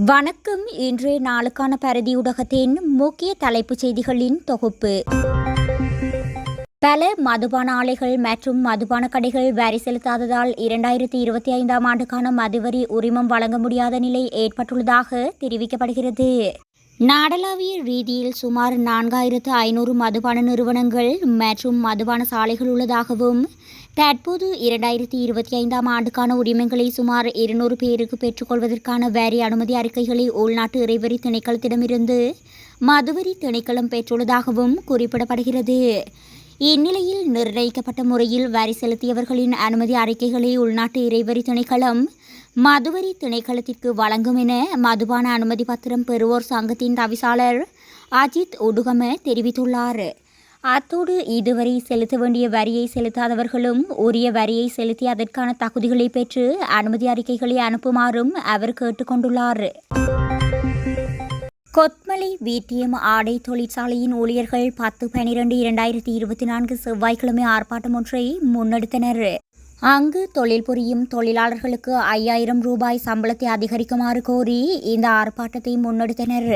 வணக்கம். இன்றைய நாளுக்கான பரதி ஊடகத்தின் முக்கிய தலைப்புச் செய்திகளின் தொகுப்பு. பல மதுபான ஆலைகள் மற்றும் மதுபான கடைகள் வரி செலுத்தாததால் 2025ஆம் ஆண்டுக்கான மதுவரி உரிமம் வழங்க முடியாத நிலை ஏற்பட்டுள்ளதாக தெரிவிக்கப்படுகிறது. நாடளாவிய ரீதியில் சுமார் 4500 மதுபான நிறுவனங்கள் மற்றும் மதுபான சாலைகள் உள்ளதாகவும் தற்போது 2025ஆம் ஆண்டுக்கான உரிமங்களை சுமார் 200 பேருக்கு பெற்றுக்கொள்வதற்கான வரி அனுமதி அறிக்கைகளை உள்நாட்டு இறைவரி திணைக்களத்திடமிருந்து மதுவரி திணைக்களம் பெற்றுள்ளதாகவும் குறிப்பிடப்படுகிறது. இந்நிலையில் நிர்ணயிக்கப்பட்ட முறையில் வரி செலுத்தியவர்களின் அனுமதி அறிக்கைகளை உள்நாட்டு இறைவரி திணைக்களம் மதுவரி திணைக்களத்திற்கு வழங்கும் என மதுபான அனுமதி பத்திரம் பெறுவோர் சங்கத்தின் தவிசாளர் அஜித் உடுகம தெரிவித்துள்ளார். அத்தோடு இதுவரை செலுத்த வேண்டிய வரியை செலுத்தாதவர்களும் உரிய வரியை செலுத்தி அதற்கான தகுதிகளை பெற்று அனுமதி அறிக்கைகளை அனுப்புமாறும் அவர் கேட்டுக்கொண்டுள்ளார். கொத்மலை விடிஎம் ஆடை தொழிற்சாலையின் ஊழியர்கள் 10/12/2024 செவ்வாய்க்கிழமை ஆர்ப்பாட்டம் ஒன்றை முன்னெடுத்தனர். அங்கு தொழில் புரியும் தொழிலாளர்களுக்கு 5000 ரூபாய் சம்பளத்தை அதிகரிக்குமாறு கோரி இந்த ஆர்ப்பாட்டத்தை முன்னெடுத்தனர்.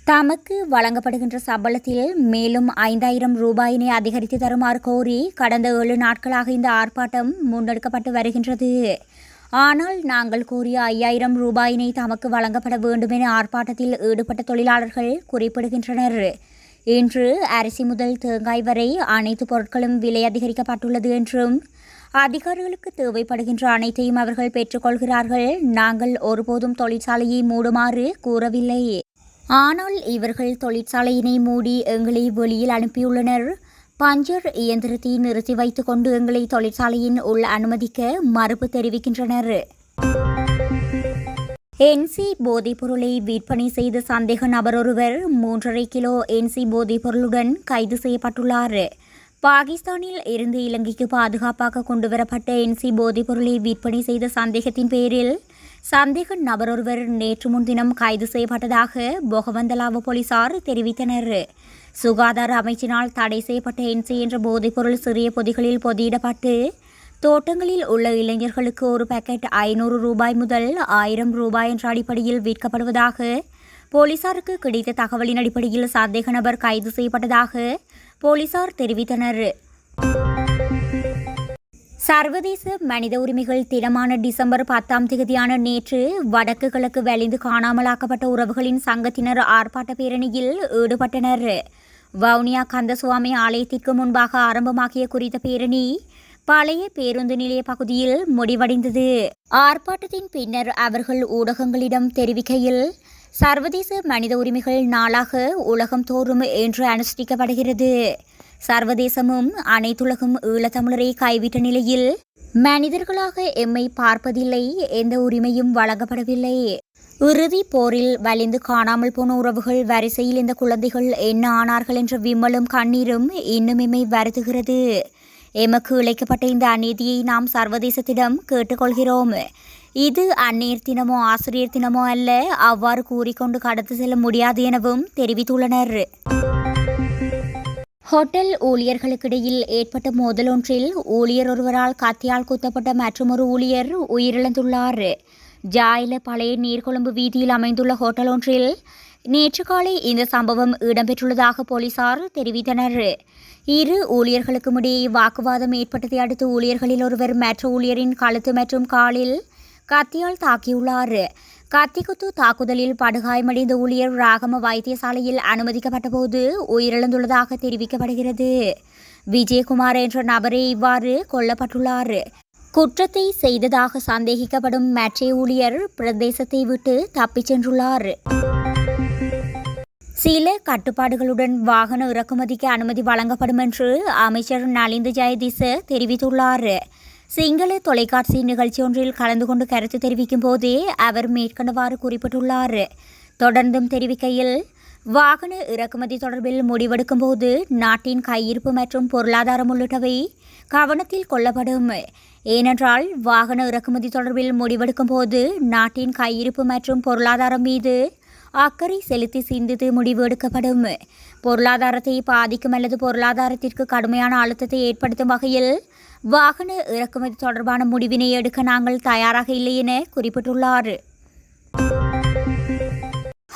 தமக்கு வழங்கப்படுகின்ற சம்பளத்தில் மேலும் 5000 ரூபாயினை அதிகரித்து தருமாறு கோரி கடந்த 7 நாட்களாக இந்த ஆர்ப்பாட்டம் முன்னெடுக்கப்பட்டு வருகின்றது. ஆனால் நாங்கள் கோரிய 5000 ரூபாயினை தமக்கு வழங்கப்பட வேண்டும் என ஆர்ப்பாட்டத்தில் ஈடுபட்ட தொழிலாளர்கள் குறிப்பிடுகின்றனர். இன்று அரிசி முதல் தேங்காய் வரை அனைத்து பொருட்களும் விலை அதிகரிக்கப்பட்டுள்ளது என்றும் அதிகாரிகளுக்கு தேவைப்படுகின்ற அனைத்தையும் அவர்கள் பெற்றுக்கொள்கிறார்கள். நாங்கள் ஒருபோதும் தொழிற்சாலையை மூடுமாறு கூறவில்லை. ஆனால் இவர்கள் தொழிற்சாலையினை மூடி எங்களை வெளியில் அனுப்பியுள்ளனர். பஞ்சர் இயந்திரத்தை நிறுத்தி வைத்துக் கொண்டு எங்களை தொழிற்சாலையின் உள் அனுமதிக்க மறுப்பு தெரிவிக்கின்றனர். என்சி போதைப்பொருளை விற்பனை செய்த சந்தேக நபர் ஒருவர் 3.5 கிலோ என்சி போதைப்பொருளுடன் கைது செய்யப்பட்டுள்ளார். பாகிஸ்தானில் இருந்து இலங்கைக்கு பாதுகாப்பாக கொண்டுவரப்பட்ட என்சி போதைப்பொருளை விற்பனை செய்த சந்தேகத்தின் பேரில் சந்தேக நபர் ஒருவர் நேற்று முன்தினம் கைது செய்யப்பட்டதாக பொகவந்தலாவ போலீசார் தெரிவித்தனர். சுகாதார அமைச்சினால் தடை செய்யப்பட்ட என்சி என்ற போதைப்பொருள் சிறிய பொதிகளில் பொதியிடப்பட்டு தோட்டங்களில் உள்ள இளைஞர்களுக்கு ஒரு பாக்கெட் 500 ரூபாய் முதல் 1000 ரூபாய் என்ற அடிப்படையில் விற்கப்படுவதாக போலீசாருக்கு கிடைத்த தகவலின் அடிப்படையில் சந்தேக நபர் கைது செய்யப்பட்டதாக போலீசார் தெரிவித்தனர். சர்வதேச மனித உரிமைகள் தினமான டிசம்பர் 10ஆம் தேதியான நேற்று வடக்கு கிழக்கு வலிந்து காணாமலாக்கப்பட்ட உறவுகளின் சங்கத்தினர் ஆர்ப்பாட்ட பேரணியில் ஈடுபட்டனர். வவுனியா கந்தசுவாமி ஆலயத்திற்கு முன்பாக ஆரம்பமாகிய குறித்த பேரணி பழைய பேருந்து நிலைய பகுதியில் முடிவடைந்தது. ஆர்ப்பாட்டத்தின் பின்னர் அவர்கள் ஊடகங்களிடம் தெரிவிக்கையில், சர்வதேச மனித உரிமைகள் நாளாக உலகம் தோறும் இன்று அனுஷ்டிக்கப்படுகிறது. சர்வதேசமும் அனைத்துலகும் ஈழத்தமிழரை கைவிட்ட நிலையில் மனிதர்களாக எம்மை பார்ப்பதில்லை, எந்த உரிமையும் வழங்கப்படவில்லை. இறுதி போரில் வலிந்து காணாமல் போன உறவுகள் வரிசையில் இந்த குழந்தைகள் என்ன ஆனார்கள் என்ற விம்மலும் கண்ணீரும் இன்னும் எம்மை வருத்துகிறது. எமக்கு இழைக்கப்பட்ட இந்த அநீதியை நாம் சர்வதேசத்திடம் கேட்டுக்கொள்கிறோம். இது அந்நியர் தினமோ ஆசிரியர் தினமோ அல்ல, அவ்வாறு கூறிக்கொண்டு கடந்து செல்ல முடியாது எனவும் தெரிவித்துள்ளனர். ஹோட்டல் ஊழியர்களுக்கிடையில் ஏற்பட்ட மோதல் ஒன்றில் ஊழியர் ஒருவரால் கத்தியால் குத்தப்பட்ட மற்றொரு ஊழியர் உயிரிழந்துள்ளார். ஜாயில பழைய நீர்கொழும்பு வீதியில் அமைந்துள்ள ஹோட்டல் ஒன்றில் நேற்று காலை இந்த சம்பவம் இடம்பெற்றுள்ளதாக போலீசார் தெரிவித்தனர். இரு ஊழியர்களுக்கும் இடையே வாக்குவாதம் ஏற்பட்டதை அடுத்து ஊழியர்களில் ஒருவர் மற்ற ஊழியரின் கழுத்து மற்றும் காலில் கத்தியால் தாக்கியுள்ளார். கத்திக்குத்து தாக்குதலில் படுகாயமடைந்த ஊழியர் ராகம வைத்தியசாலையில் அனுமதிக்கப்பட்ட போது உயிரிழந்துள்ளதாக தெரிவிக்கப்படுகிறது. விஜயகுமார் என்ற நபரே இவ்வாறு கொல்லப்பட்டுள்ளார். குற்றத்தை செய்ததாக சந்தேகிக்கப்படும் மற்ற ஊழியர் பிரதேசத்தை விட்டு தப்பிச் சென்றுள்ளார். சில கட்டுப்பாடுகளுடன் வாகன இறக்குமதிக்கு அனுமதி வழங்கப்படும் என்று அமைச்சர் நலிந்த ஜெயதிச தெரிவித்துள்ளார். சிங்கள தொலைக்காட்சி நிகழ்ச்சி ஒன்றில் கலந்து கொண்டு கருத்து தெரிவிக்கும் போதே அவர் மேற்கண்டவாறு குறிப்பிட்டுள்ளார். தொடர்ந்தும் தெரிவிக்கையில், வாகன இறக்குமதி தொடர்பில் முடிவெடுக்கும் போது நாட்டின் கையிருப்பு மற்றும் பொருளாதாரம் உள்ளிட்டவை கவனத்தில் கொள்ளப்படும். ஏனென்றால் வாகன இறக்குமதி தொடர்பில் முடிவெடுக்கும் போது நாட்டின் கையிருப்பு மற்றும் பொருளாதாரம் மீது அக்கறை செலுத்தி சிந்தித்து முடிவு எடுக்கப்படும். பொருளாதாரத்தை பாதிக்கும் அல்லது பொருளாதாரத்திற்கு கடுமையான அழுத்தத்தை ஏற்படுத்தும் வகையில் வாகன இறக்குமதி தொடர்பான முடிவினை எடுக்க நாங்கள் தயாராக இல்லை என குறிப்பிட்டுள்ளார்.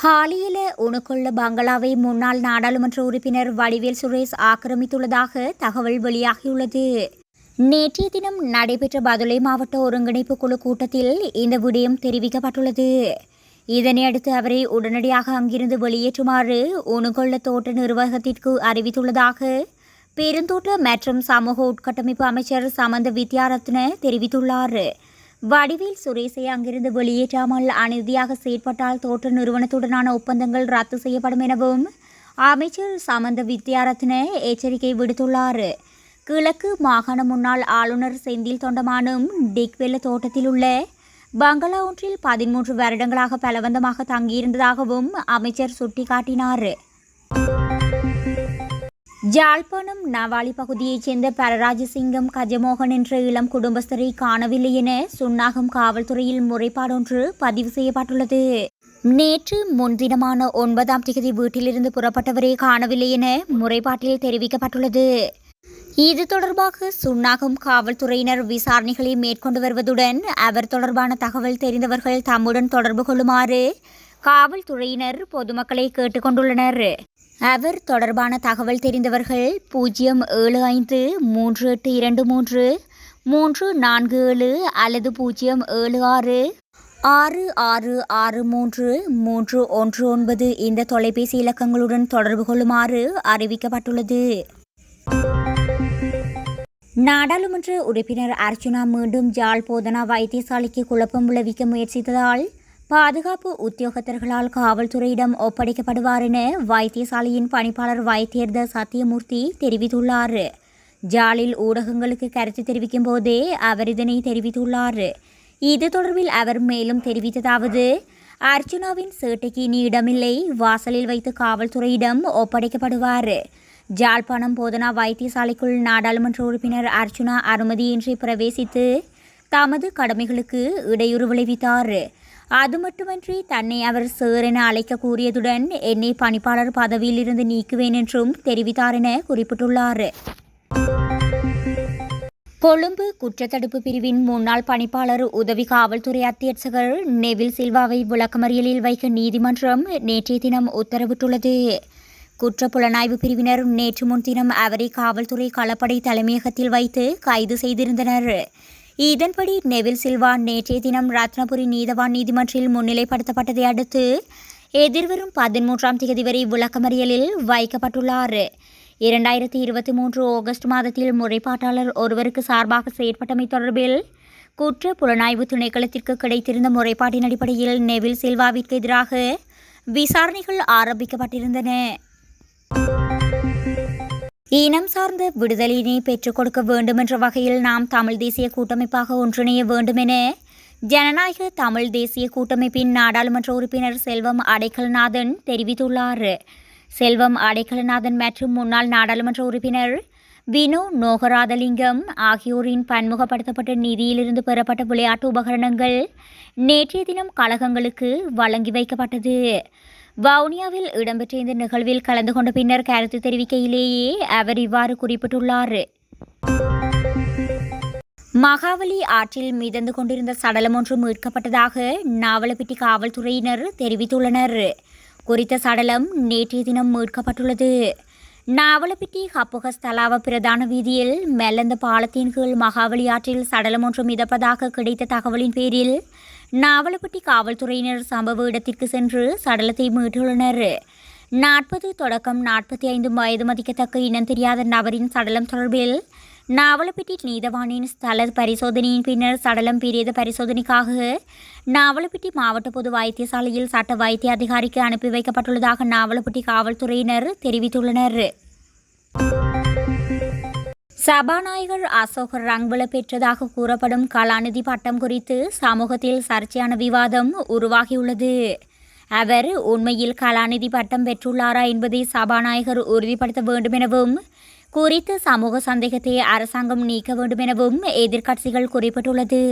ஹாலியில உணுக்குள்ள பங்களாவை முன்னாள் நாடாளுமன்ற உறுப்பினர் வடிவேல் சுரேஷ் ஆக்கிரமித்துள்ளதாக தகவல் வெளியாகியுள்ளது. நேற்றைய தினம் நடைபெற்ற பதுளை மாவட்ட ஒருங்கிணைப்பு குழு கூட்டத்தில் இந்த விடயம் தெரிவிக்கப்பட்டுள்ளது. இதனையடுத்து அவரை உடனடியாக அங்கிருந்து வெளியேற்றுமாறு உணுகொள்ள தோட்ட நிர்வாகத்திற்கு அறிவித்துள்ளதாக பெருந்தோட்ட மற்றும் சமூக உட்கட்டமைப்பு அமைச்சர் சமந்த வித்யாரத்ன தெரிவித்துள்ளார். வடிவேல் சுரேஷை அங்கிருந்து வெளியேற்றாமல் அநீதியாக செயற்பட்டால் தோட்ட நிறுவனத்துடனான ஒப்பந்தங்கள் ரத்து செய்யப்படும் எனவும் அமைச்சர் சமந்த வித்யாரத்ன எச்சரிக்கை விடுத்துள்ளார். கிழக்கு மாகாண முன்னாள் ஆளுநர் செந்தில் தொண்டமானும் டிக்வெல்ல தோட்டத்தில் உள்ள பங்களா ஒன்றில் 13 வருடங்களாக பலவந்தமாக தங்கியிருந்ததாகவும் அமைச்சர் சுட்டிக்காட்டினார். ஜாழ்ப்பாணம் நவாலி பகுதியைச் சேர்ந்த பரராஜசிங்கம் கஜமோகன் என்ற இளம் குடும்பஸ்தரை காணவில்லை என சுன்னாகம் காவல்துறையில் முறைப்பாடொன்று பதிவு செய்யப்பட்டுள்ளது. நேற்று முன்தினமான 9ஆம் தேதி வீட்டிலிருந்து புறப்பட்டவரே காணவில்லை என முறைப்பாட்டில் தெரிவிக்கப்பட்டுள்ளது. இது தொடர்பாக சுன்னாகம் காவல்துறையினர் விசாரணைகளை மேற்கொண்டு வருவதுடன் அவர் தொடர்பான தகவல் தெரிந்தவர்கள் தம்முடன் தொடர்பு கொள்ளுமாறு காவல்துறையினர் பொதுமக்களை கேட்டுக்கொண்டுள்ளனர். அவர் தொடர்பான தகவல் தெரிந்தவர்கள் 076238347 அல்லது 076666319 இந்த தொலைபேசி இலக்கங்களுடன் தொடர்பு கொள்ளுமாறு அறிவிக்கப்பட்டுள்ளது. நாடாளுமன்ற உறுப்பினர் அர்ச்சுனா மீண்டும் ஜாழ் போதனா வைத்தியசாலைக்கு குழப்பம் விளைவிக்க முயற்சித்ததால் பாதுகாப்பு உத்தியோகத்தர்களால் காவல்துறையிடம் ஒப்படைக்கப்படுவார் என வைத்தியசாலையின் பணிப்பாளர் வைத்தியர் சத்தியமூர்த்தி தெரிவித்துள்ளார். ஜாலில் ஊடகங்களுக்கு கருத்து தெரிவிக்கும் போதே அவர் இதனை தெரிவித்துள்ளார். இது தொடர்பில் அவர் மேலும் தெரிவித்ததாவது, அர்ச்சுனாவின் சேட்டைக்கு இனி இடமில்லை, வாசலில் வைத்து காவல்துறையிடம் ஒப்படைக்கப்படுவார். ஜாழ்ப்பாணம் போதனா வைத்தியசாலைக்குள் நாடாளுமன்ற உறுப்பினர் அர்ச்சுனா அனுமதியின்றி பிரவேசித்து தமது கடமைகளுக்கு இடையூறு விளைவித்தார். அது மட்டுமன்றி தன்னை அவர் சேர் என அழைக்க கூறியதுடன் என்னை பணிப்பாளர் பதவியில் இருந்து நீக்குவேன் என்றும் தெரிவித்தார் என குறிப்பிட்டுள்ளார். கொழும்பு குற்றத்தடுப்பு பிரிவின் முன்னாள் பணிப்பாளர் உதவி காவல்துறை அத்தியட்சகர் நெவில் சில்வாவை விளக்கமறியலில் வைக்க நீதிமன்றம் நேற்றைய தினம் உத்தரவிட்டுள்ளது. குற்றப்புலனாய்வு பிரிவினர் நேற்று முன்தினம் அவரை காவல்துறை களப்படை தலைமையகத்தில் வைத்து கைது செய்திருந்தனர். இதன்படி நெவில் சில்வா நேற்றைய தினம் ரத்னபுரி நீதவான் நீதிமன்றில் முன்னிலைப்படுத்தப்பட்டதை அடுத்து எதிர்வரும் 13ஆம் தேதி வரை விளக்கமறியலில் வைக்கப்பட்டுள்ளார். 2023 ஆகஸ்ட் மாதத்தில் முறைப்பாட்டாளர் ஒருவருக்கு சார்பாக செயற்பட்டமை தொடர்பில் குற்ற புலனாய்வு திணைக்களத்திற்கு கிடைத்திருந்த முறைப்பாட்டின் அடிப்படையில் நெவில் சில்வாவிற்கு எதிராக விசாரணைகள் ஆரம்பிக்கப்பட்டிருந்தன. இனம் சார்ந்த விடுதலையினை பெற்றுக் கொடுக்க வேண்டும் என்ற வகையில் நாம் தமிழ் தேசிய கூட்டமைப்பாக ஒன்றிணைய வேண்டும் என ஜனநாயக தமிழ் தேசிய கூட்டமைப்பின் நாடாளுமன்ற உறுப்பினர் செல்வம் அடைக்கலநாதன் தெரிவித்துள்ளார். செல்வம் அடைக்கலநாதன் மற்றும் முன்னாள் நாடாளுமன்ற உறுப்பினர் வினோ நோகராதலிங்கம் ஆகியோரின் பன்முகப்படுத்தப்பட்ட நிதியிலிருந்து பெறப்பட்ட விளையாட்டு உபகரணங்கள் நேற்றைய தினம் கழகங்களுக்கு வழங்கி வைக்கப்பட்டது. வவுனியாவில் இடம்பெற்ற இந்த நிகழ்வில் கலந்து கொண்ட பின்னர் கருத்து தெரிவிக்கையிலேயே அவர் இவ்வாறு குறிப்பிட்டுள்ளார். மகாவலி ஆற்றில் மிதந்து கொண்டிருந்த சடலம் ஒன்று மீட்கப்பட்டதாக நாவலப்பிட்டி காவல்துறையினர் தெரிவித்துள்ளனர். குறித்த சடலம் நேற்றைய தினம் மீட்கப்பட்டுள்ளது. நாவலப்பிட்டி ஹப்புகஸ் தலாவ பிரதான வீதியில் மெல்லந்த பாலத்தின் கீழ் மகாவலி ஆற்றில் சடலம் ஒன்று மிதப்பதாக கிடைத்த தகவலின் பேரில் நாவலப்பட்டி காவல்துறையினர் சம்பவ இடத்திற்கு சென்று சடலத்தை மீட்டுள்ளனர். 40 தொடக்கம் 45 வயது மதிக்கத்தக்க இனம் தெரியாத நபரின் சடலம் தொடர்பில் நாவலப்பிட்டி நீதவானின் ஸ்தல பரிசோதனையின் பின்னர் சடலம் பிரேத பரிசோதனைக்காக நாவலப்பிட்டி மாவட்ட பொது வைத்தியசாலையில் சட்ட வைத்திய அதிகாரிக்கு அனுப்பி வைக்கப்பட்டுள்ளதாக நாவலப்பிட்டி காவல்துறையினர் தெரிவித்துள்ளனர். சபாநாயகர் அசோகர் ரங்வல பெற்றதாக கூறப்படும் கலாநிதி பட்டம் குறித்து சமூகத்தில் சர்ச்சையான விவாதம் உருவாகியுள்ளது. அவர் உண்மையில் கலாநிதி பட்டம் பெற்றுள்ளாரா என்பதை சபாநாயகர் உறுதிப்படுத்த வேண்டும் எனவும் குறித்த சமூக சந்தேகத்தை அரசாங்கம் நீக்க வேண்டும் எனவும் எதிர்க்கட்சிகள் குறிப்பிட்டுள்ளது.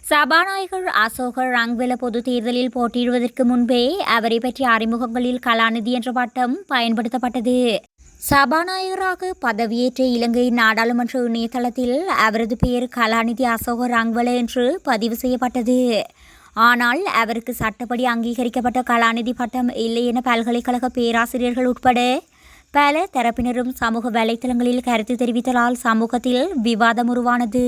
சபாநாயகர் அசோகர் ரங்வல பொது தேர்தலில் போட்டியிடுவதற்கு முன்பே அவரை பற்றிய அறிமுகங்களில் கலாநிதி என்ற பட்டம் பயன்படுத்தப்பட்டது. சபாநாயகராக பதவியேற்ற இலங்கை நாடாளுமன்ற இணையதளத்தில் அவரது பெயர் கலாநிதி அசோகர் ரங்வல என்று பதிவு செய்யப்பட்டது. ஆனால் அவருக்கு சட்டப்படி அங்கீகரிக்கப்பட்ட கலாநிதி பட்டம் இல்லை என பல்கலைக்கழக பேராசிரியர்கள் உட்பட பல தரப்பினரும் சமூக வலைத்தளங்களில் கருத்து தெரிவித்ததால் சமூகத்தில் விவாதம் உருவானது.